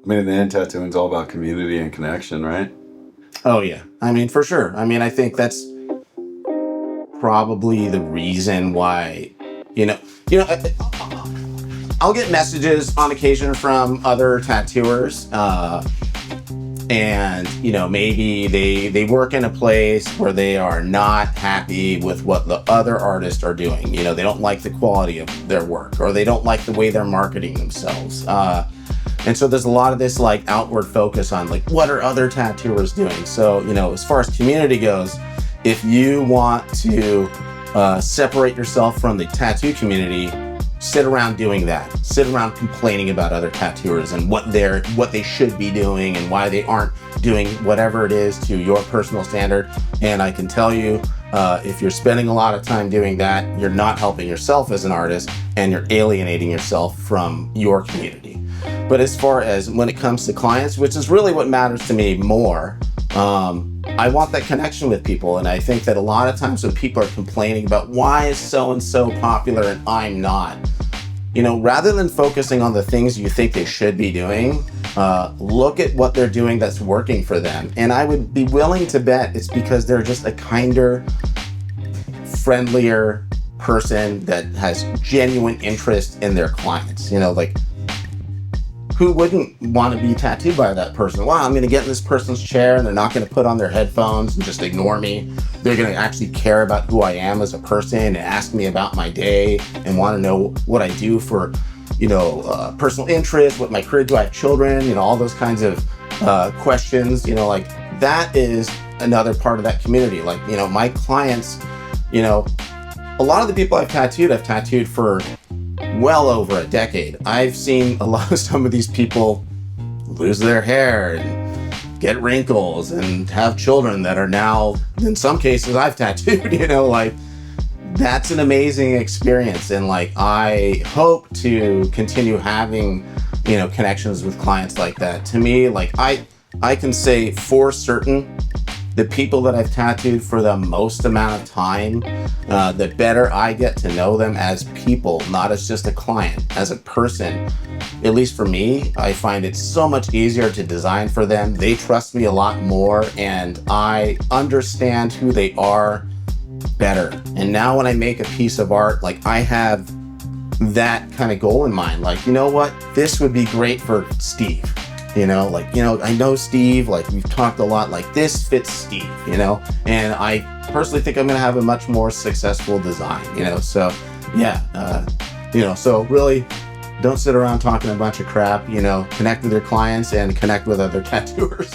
mean, in the end, tattooing is all about community and connection, right? Oh yeah, I mean, for sure. I mean, I think that's probably the reason why, you know, I'll get messages on occasion from other tattooers, and maybe they work in a place where they are not happy with what the other artists are doing. They don't like the quality of their work, or they don't like the way they're marketing themselves. And so there's a lot of this like outward focus on like, what are other tattooers doing? So, as far as community goes, if you want to separate yourself from the tattoo community, sit around doing that. Sit around complaining about other tattooers and what they should be doing and why they aren't doing whatever it is to your personal standard. And I can tell you, if you're spending a lot of time doing that, you're not helping yourself as an artist, and you're alienating yourself from your community. But as far as when it comes to clients, which is really what matters to me more, I want that connection with people. And I think that a lot of times when people are complaining about why is so-and-so popular and I'm not, rather than focusing on the things you think they should be doing, look at what they're doing that's working for them. And I would be willing to bet it's because they're just a kinder, friendlier person that has genuine interest in their clients. Who wouldn't want to be tattooed by that person? Wow, I'm going to get in this person's chair and they're not going to put on their headphones and just ignore me. They're going to actually care about who I am as a person and ask me about my day and want to know what I do for, personal interest, what my career, do I have children, all those kinds of questions. That is another part of that community. My clients, a lot of the people I've tattooed for well over a decade. I've seen some of these people lose their hair and get wrinkles and have children that are now, in some cases, I've tattooed. That's an amazing experience. And I hope to continue having, connections with clients like that. To me, I can say for certain, the people that I've tattooed for the most amount of time, the better I get to know them as people, not as just a client, as a person. At least for me, I find it so much easier to design for them. They trust me a lot more, and I understand who they are better. And now when I make a piece of art, I have that kind of goal in mind. You know what? This would be great for Steve. I know Steve, we've talked a lot, this fits Steve, and I personally think I'm going to have a much more successful design, so yeah, so really don't sit around talking a bunch of crap, connect with your clients and connect with other tattooers.